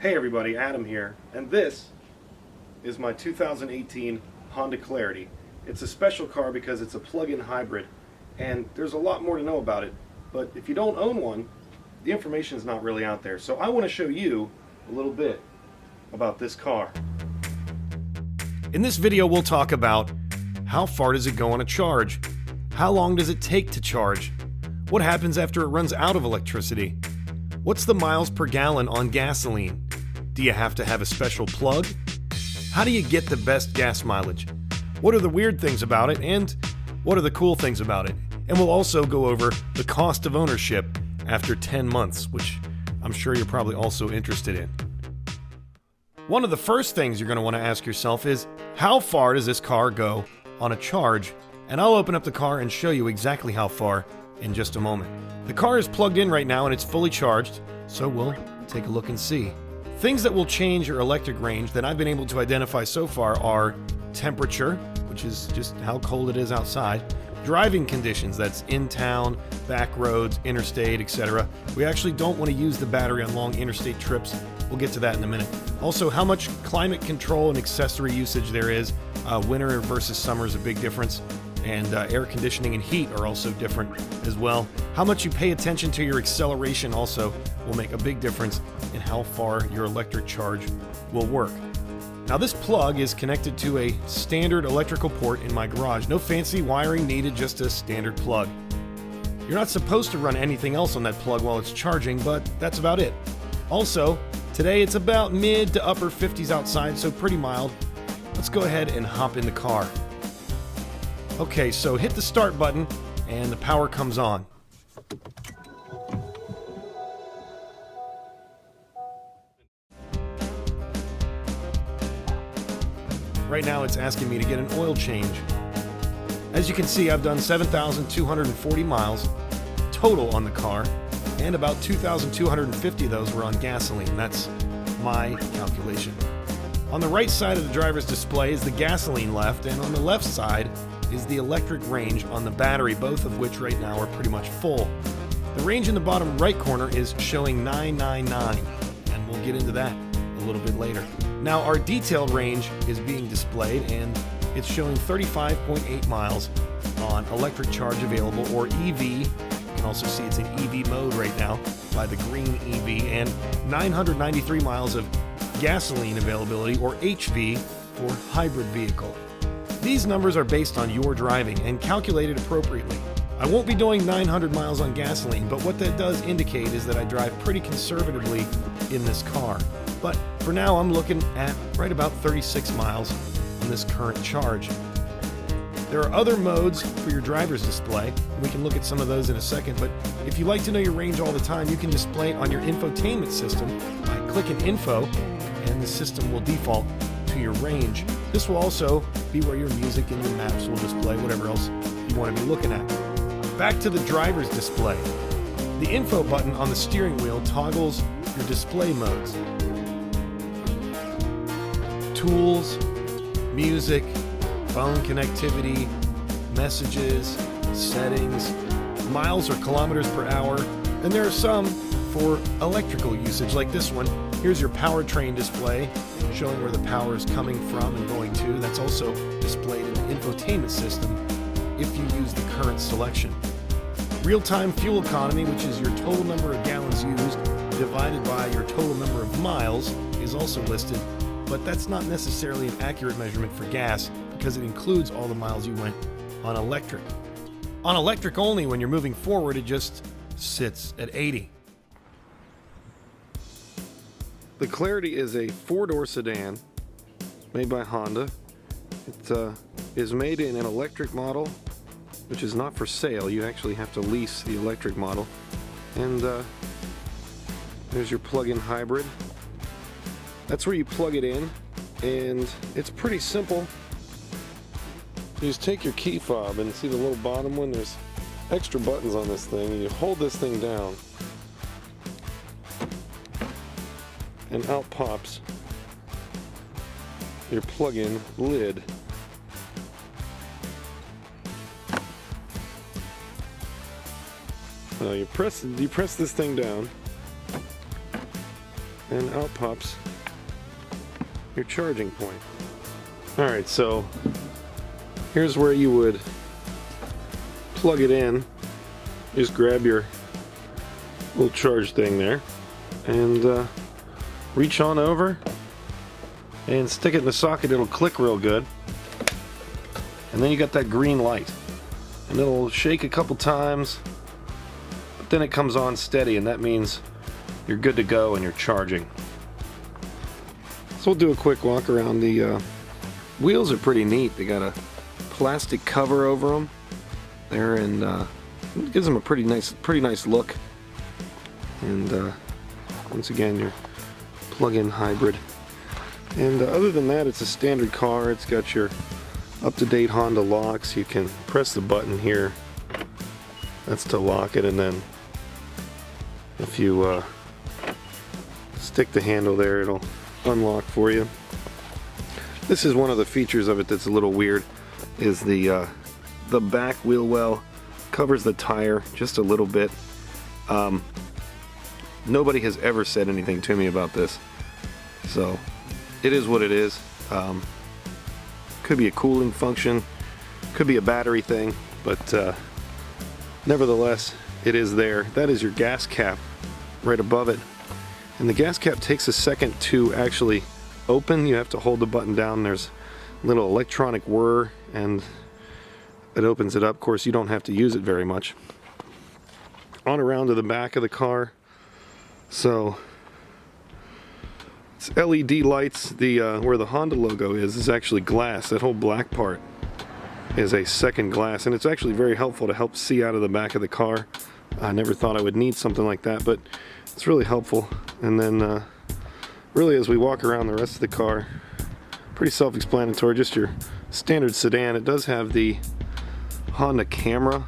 Hey everybody, Adam here, and this is my 2018 Honda Clarity. It's a special car because it's a plug-in hybrid, and there's a lot more to know about it, but if you don't own one, the information is not really out there. So I want to show you a little bit about this car. In this video, we'll talk about how far does it go on a charge? How long does it take to charge? What happens after it runs out of electricity? What's the miles per gallon on gasoline? Do you have to have a special plug? How do you get the best gas mileage? What are the weird things about it, and what are the cool things about it? And we'll also go over the cost of ownership after 10 months, which I'm sure you're probably also interested in. One of the first things you're going to want to ask yourself is, how far does this car go on a charge? And I'll open up the car and show you exactly how far in just a moment. The car is plugged in right now and it's fully charged, so we'll take a look and see. Things that will change your electric range that I've been able to identify so far are temperature, which is just how cold it is outside, driving conditions, that's in town, back roads, interstate, etc. We actually don't want to use the battery on long interstate trips. We'll get to that in a minute. Also, how much climate control and accessory usage there is. Winter versus summer is a big difference. And air conditioning and heat are also different as well. How much you pay attention to your acceleration also will make a big difference in how far your electric charge will work. Now, this plug is connected to a standard electrical port in my garage. No fancy wiring needed, just a standard plug. You're not supposed to run anything else on that plug while it's charging, but that's about it. Also, today it's about mid to upper 50s outside, so pretty mild. Let's go ahead and hop in the car. Okay, so hit the start button and the power comes on. Right now it's asking me to get an oil change. As you can see, I've done 7,240 miles total on the car, and about 2,250 of those were on gasoline. That's my calculation. On the right side of the driver's display is the gasoline left, and on the left side is the electric range on the battery, both of which right now are pretty much full. The range in the bottom right corner is showing 999, and we'll get into that a little bit later. Now, our detailed range is being displayed, and it's showing 35.8 miles on electric charge available, or EV. You can also see it's in EV mode right now by the green EV, and 993 miles of gasoline availability, or HV, for hybrid vehicle. These numbers are based on your driving and calculated appropriately. I won't be doing 900 miles on gasoline, but what that does indicate is that I drive pretty conservatively in this car. But for now, I'm looking at right about 36 miles on this current charge. There are other modes for your driver's display. We can look at some of those in a second, but if you like to know your range all the time, you can display it on your infotainment system by clicking Info, and the system will default to your range. This will also be where your music and your maps will display, whatever else you want to be looking at. Back to the driver's display. The info button on the steering wheel toggles your display modes. Tools, music, phone connectivity, messages, settings, miles or kilometers per hour, and there are some for electrical usage like this one. Here's your powertrain display showing where the power is coming from and going to. That's also displayed in the infotainment system if you use the current selection. Real-time fuel economy, which is your total number of gallons used divided by your total number of miles, is also listed, but that's not necessarily an accurate measurement for gas because it includes all the miles you went on electric. On electric only, when you're moving forward, it just sits at 80. The Clarity is a four-door sedan made by Honda. It is made in an electric model, which is not for sale. You actually have to lease the electric model. And there's your plug-in hybrid. That's where you plug it in, and it's pretty simple. You just take your key fob and see the little bottom one. There's extra buttons on this thing, and you hold this thing down, and out pops your plug-in lid. Now you press this thing down, and out pops your charging point. Alright, so here's where you would plug it in. Just grab your little charge thing there and reach on over and stick it in the socket. It'll click real good, and then you got that green light, and it'll shake a couple times, but then it comes on steady, and that means you're good to go and you're charging. So we'll do a quick walk around. The wheels are pretty neat. They got a plastic cover over them there, and it gives them a pretty nice look. And once again, your plug-in hybrid. And other than that, it's a standard car. It's got your up-to-date Honda locks. You can press the button here. That's to lock it, and then if you stick the handle there, it'll unlock for you. This is one of the features of it that's a little weird, is the back wheel well covers the tire just a little bit. Nobody has ever said anything to me about this, so it is what it is. Could be a cooling function, could be a battery thing, but nevertheless, it is there. That is your gas cap right above it, and the gas cap takes a second to actually open. You have to hold the button down. There's a little electronic whir, and it opens it up. Of course, you don't have to use it very much. On around to the back of the car. So it's LED lights. The where the Honda logo is actually glass. That whole black part is a second glass, and it's actually very helpful to help see out of the back of the car. I never thought I would need something like that, but it's really helpful. And then really, as we walk around the rest of the car, pretty self-explanatory. Just your standard sedan. It does have the Honda camera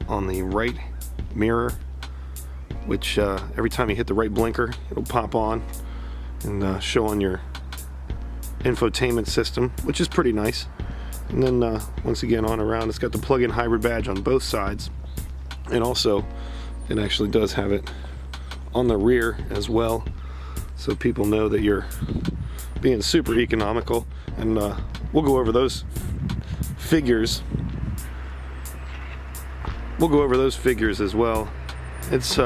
on the right mirror, which every time you hit the right blinker, it'll pop on and show on your infotainment system, which is pretty nice. And then once again, on around, it's got the plug-in hybrid badge on both sides, and also it actually does have it on the rear as well, so people know that you're being super economical. And we'll go over those figures. We'll go over those figures as well. It's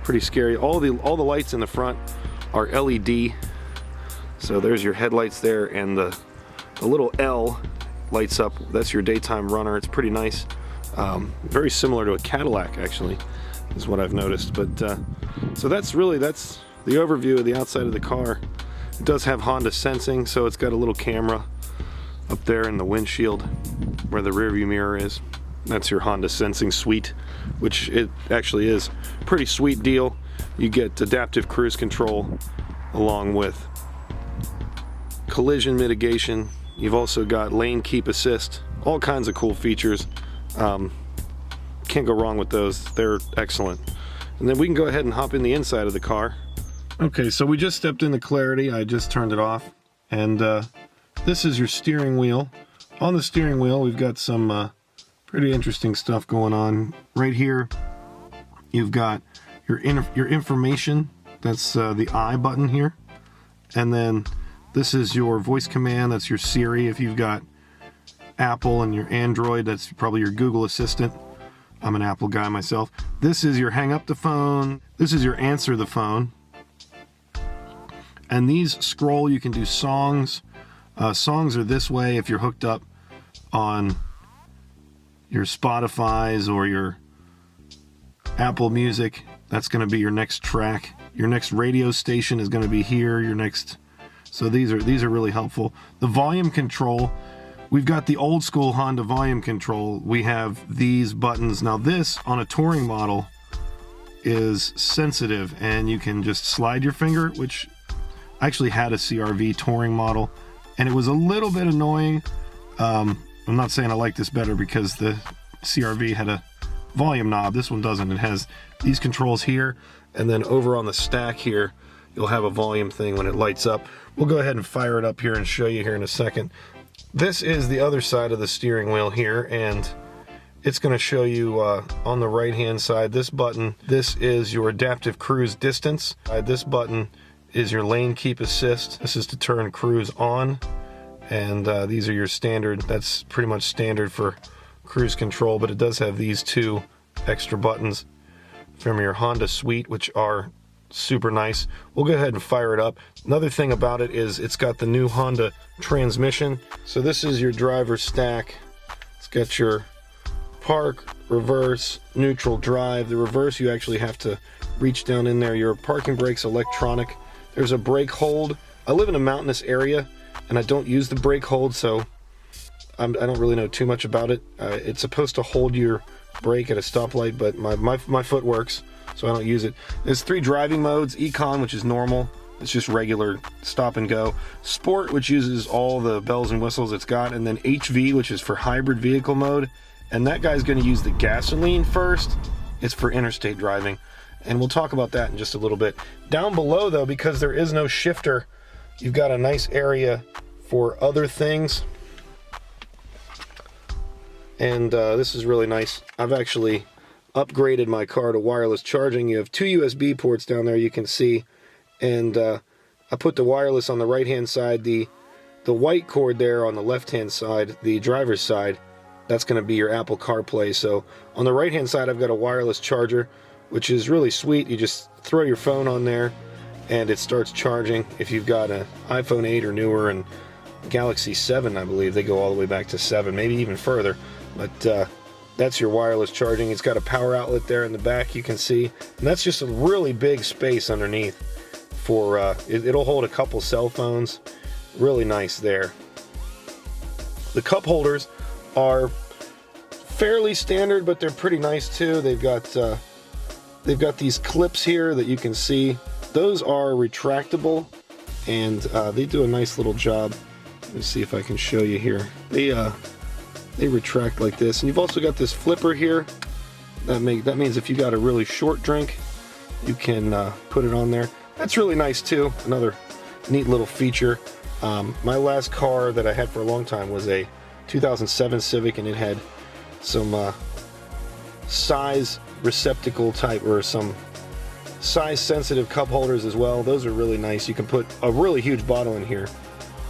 pretty scary. All the lights in the front are LED. So there's your headlights there, and the little L lights up. That's your daytime runner. It's pretty nice. Very similar to a Cadillac, actually, is what I've noticed. But so that's the overview of the outside of the car. It does have Honda sensing, so it's got a little camera up there in the windshield where the rear view mirror is. That's your Honda sensing suite, which it actually is a pretty sweet deal. You get adaptive cruise control along with collision mitigation. You've also got lane keep assist, all kinds of cool features. Can't go wrong with those. They're excellent. And then we can go ahead and hop in the inside of the car. Okay, so we just stepped into Clarity. I just turned it off, and this is your steering wheel. On the steering wheel, we've got some pretty interesting stuff going on. Right here, you've got your information. That's the I button here. And then this is your voice command. That's your Siri. If you've got Apple and your Android, that's probably your Google Assistant. I'm an Apple guy myself. This is your hang up the phone. This is your answer the phone. And these scroll. You can do songs. Songs are this way if you're hooked up on your Spotify's or your Apple Music. That's going to be your next track. Your next radio station is going to be here. So these are really helpful. The volume control, we've got the old school Honda volume control. We have these buttons. Now this, on a touring model, is sensitive, and you can just slide your finger, which I actually had a CRV touring model, and it was a little bit annoying. I'm not saying I like this better because the CRV had a volume knob. This one doesn't. It has these controls here, and then over on the stack here, you'll have a volume thing when it lights up. We'll go ahead and fire it up here and show you here in a second. This is the other side of the steering wheel here, and it's going to show you on the right hand side, this button. This is your adaptive cruise distance. This button is your lane keep assist. This is to turn cruise on, and these are your standard. That's pretty much standard for cruise control, but it does have these two extra buttons from your Honda suite, which are super nice. We'll go ahead and fire it up. Another thing about it is it's got the new Honda transmission. So this is your driver stack. It's got your park, reverse, neutral, drive. The reverse, you actually have to reach down in there. Your parking brake's electronic. There's a brake hold. I live in a mountainous area and I don't use the brake hold, so I don't really know too much about it. It's supposed to hold your brake at a stoplight, but my foot works, so I don't use it. There's 3 driving modes: Econ, which is normal, it's just regular stop and go; Sport, which uses all the bells and whistles it's got; and then HV, which is for hybrid vehicle mode. And that guy's going to use the gasoline first. It's for interstate driving, and we'll talk about that in just a little bit. Down below, though, because there is no shifter, you've got a nice area for other things. And this is really nice. I've actually upgraded my car to wireless charging. You have 2 USB ports down there, you can see, and I put the wireless on the right hand side, the white cord there on the left hand side, the driver's side. That's going to be your Apple CarPlay. So on the right hand side I've got a wireless charger, which is really sweet. You just throw your phone on there and it starts charging. If you've got an iPhone 8 or newer, and Galaxy 7, I believe they go all the way back to 7, maybe even further. But that's your wireless charging. It's got a power outlet there in the back, you can see, and that's just a really big space underneath for it'll hold a couple cell phones. Really nice there. The cup holders are fairly standard, but they're pretty nice too. They've got these clips here that you can see. Those are retractable, and they do a nice little job. Let me see if I can show you here. They retract like this, and you've also got this flipper here. That means if you got a really short drink, you can put it on there. That's really nice too. Another neat little feature. My last car that I had for a long time was a 2007 Civic, and it had some size receptacle type, or some size sensitive cup holders as well. Those are really nice. You can put a really huge bottle in here,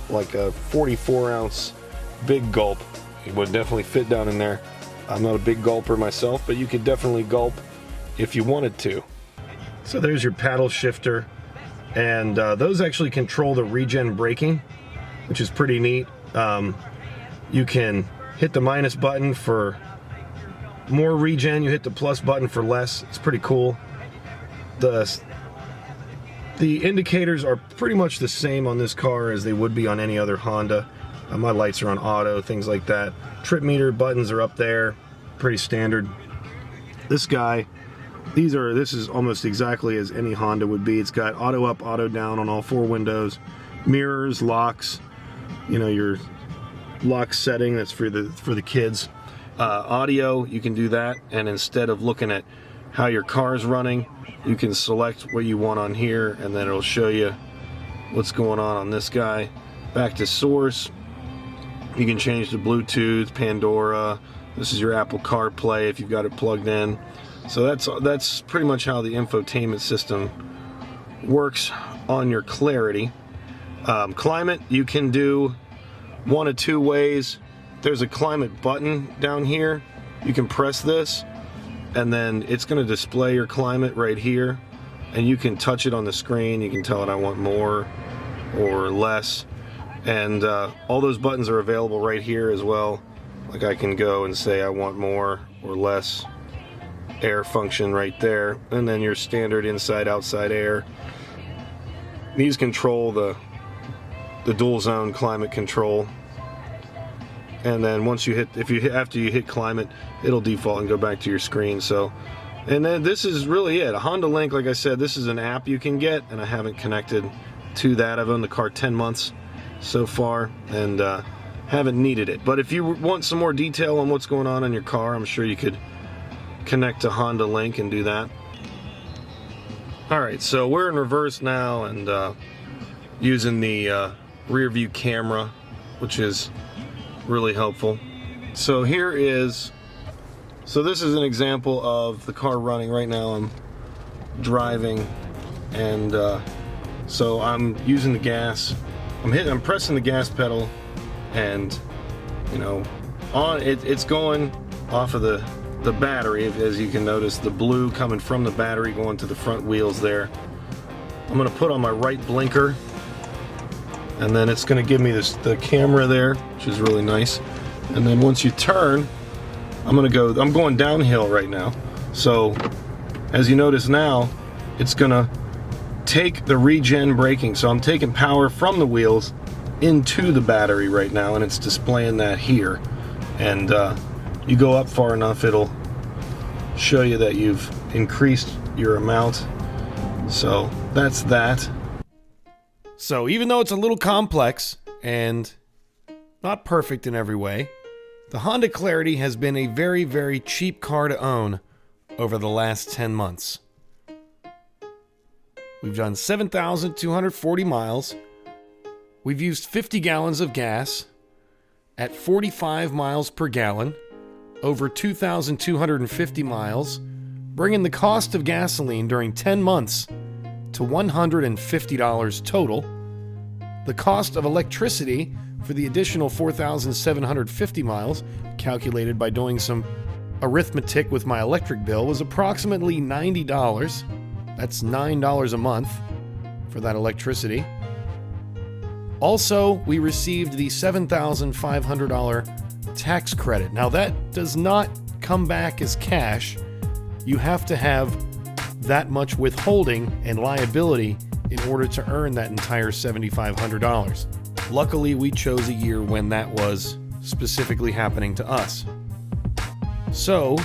like a 44 ounce big gulp. It would definitely fit down in there. I'm not a big gulper myself, but you could definitely gulp if you wanted to. So there's your paddle shifter, and those actually control the Regen Braking, which is pretty neat. You can hit the minus button for more regen, you hit the plus button for less. It's pretty cool. The indicators are pretty much the same on this car as they would be on any other Honda. My lights are on auto, things like that. Trip meter buttons are up there, pretty standard. This guy, this is almost exactly as any Honda would be. It's got auto up, auto down on all 4 windows, mirrors, locks, you know, your lock setting, that's for the kids. Audio, you can do that, and instead of looking at how your car is running, you can select what you want on here, and then it'll show you what's going on this guy. Back to source, you can change to Bluetooth, Pandora. This is your Apple CarPlay if you've got it plugged in. So that's pretty much how the infotainment system works on your Clarity. Climate, you can do one of 2 ways. There's a climate button down here. You can press this, and then it's going to display your climate right here, and you can touch it on the screen. You can tell it I want more or less, and all those buttons are available right here as well. Like I can go and say I want more or less air function right there, and then your standard inside outside air. These control the dual zone climate control, and then once you hit, after you hit climate, it'll default and go back to your screen. So, and then this is really it. A Honda Link, like I said, this is an app you can get, and I haven't connected to that. I've owned the car 10 months so far, and haven't needed it. But if you want some more detail on what's going on in your car, I'm sure you could connect to Honda Link and do that. Alright, so we're in reverse now, and using the rear view camera, which is really helpful. So this is an example of the car running right now. I'm driving, and So I'm using the gas. I'm pressing the gas pedal, and you know, it's going off of the battery. As you can notice, the blue coming from the battery going to the front wheels there. I'm going to put on my right blinker, and then it's going to give me the camera there, which is really nice. And then once you turn, I'm going downhill right now. So as you notice now, it's going to take the Regen Braking. So I'm taking power from the wheels into the battery right now, and it's displaying that here. And you go up far enough, it'll show you that you've increased your amount. So that's that. So even though it's a little complex and not perfect in every way, the Honda Clarity has been a very, very cheap car to own over the last 10 months. We've done 7,240 miles. We've used 50 gallons of gas at 45 miles per gallon, over 2,250 miles, bringing the cost of gasoline during 10 months to $150 total. The cost of electricity for the additional 4,750 miles, calculated by doing some arithmetic with my electric bill, was approximately $90. That's $9 a month for that electricity. Also, we received the $7,500 tax credit. Now, that does not come back as cash. You have to have that much withholding and liability in order to earn that entire $7,500. Luckily, we chose a year when that was specifically happening to us. So,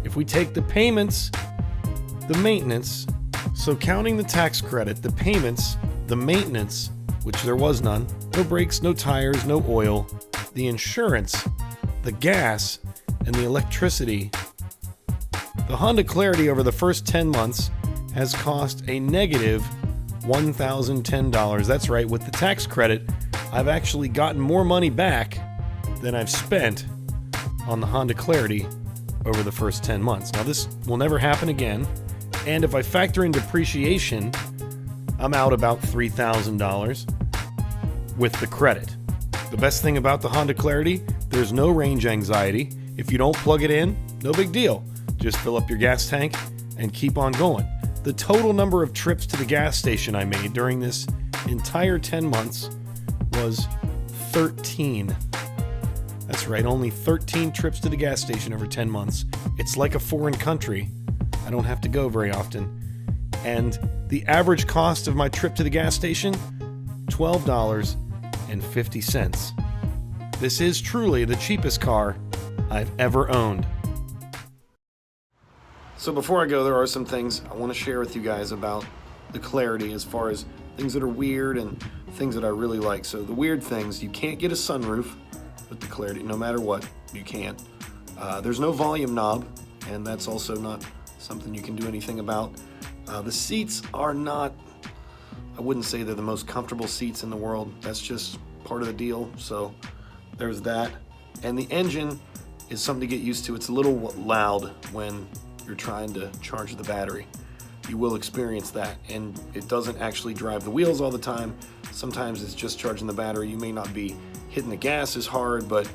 if we take the payments, the maintenance, so counting the tax credit, the payments, the maintenance, which there was none, no brakes, no tires, no oil, the insurance, the gas, and the electricity, the Honda Clarity over the first 10 months has cost a negative $1,010. That's right, with the tax credit, I've actually gotten more money back than I've spent on the Honda Clarity over the first 10 months. Now, this will never happen again, and if I factor in depreciation, I'm out about $3,000 with the credit. The best thing about the Honda Clarity, there's no range anxiety. If you don't plug it in, no big deal. Just fill up your gas tank and keep on going. The total number of trips to the gas station I made during this entire 10 months was 13. That's right, only 13 trips to the gas station over 10 months. It's like a foreign country. I don't have to go very often. And the average cost of my trip to the gas station, $12.50. This is truly the cheapest car I've ever owned. So before I go, there are some things I want to share with you guys about the Clarity, as far as things that are weird and things that I really like. So the weird things, you can't get a sunroof with the Clarity, no matter what, you can't. There's no volume knob, and that's also not something you can do anything about. The seats are not, I wouldn't say they're the most comfortable seats in the world. That's just part of the deal, so there's that. And the engine is something to get used to. It's a little loud when you're trying to charge the battery. You will experience that, and it doesn't actually drive the wheels all the time. Sometimes it's just charging the battery. You may not be hitting the gas as hard, but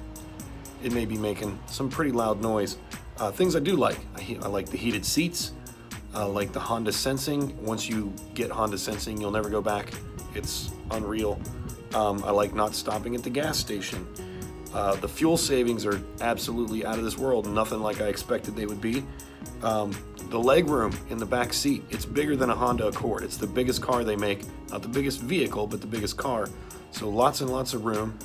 it may be making some pretty loud noise. Things I do like. I like the heated seats. I like the Honda Sensing. Once you get Honda Sensing, you'll never go back. It's unreal. I like not stopping at the gas station. The fuel savings are absolutely out of this world. Nothing like I expected they would be. The leg room in the back seat, it's bigger than a Honda Accord. It's the biggest car they make. Not the biggest vehicle, but the biggest car. So lots and lots of room.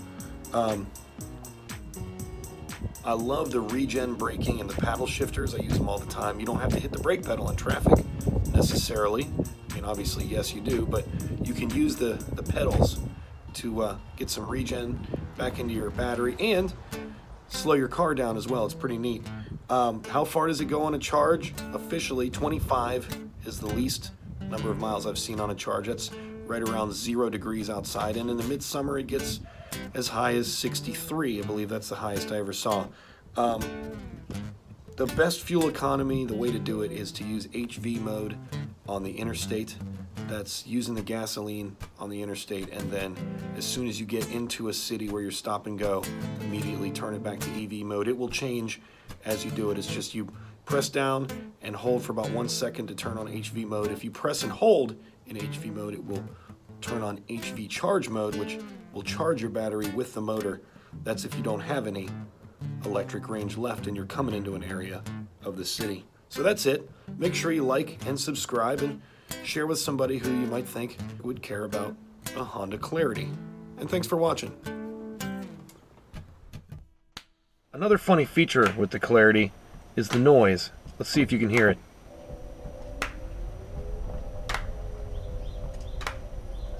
I love the Regen Braking and the paddle shifters. I use them all the time. You don't have to hit the brake pedal in traffic necessarily. I mean, obviously, yes, you do, but you can use the pedals to get some regen back into your battery and slow your car down as well. It's pretty neat. How far does it go on a charge? Officially, 25 is the least number of miles I've seen on a charge. That's right around 0 degrees outside, and in the midsummer it gets as high as 63. I believe that's the highest I ever saw. The best fuel economy, the way to do it is to use HV mode on the interstate. that's using the gasoline on the interstate, and then as soon as you get into a city where you're stop and go, immediately turn it back to EV mode. It will change as you do it. It's just you press down and hold for about 1 second to turn on HV mode. If you press and hold in HV mode, it will turn on HV charge mode, which will charge your battery with the motor. That's if you don't have any electric range left and you're coming into an area of the city. So that's it. Make sure you like and subscribe and share with somebody who you might think would care about a Honda Clarity. And thanks for watching. Another funny feature with the Clarity is the noise. Let's see if you can hear it.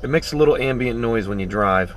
It makes a little ambient noise when you drive.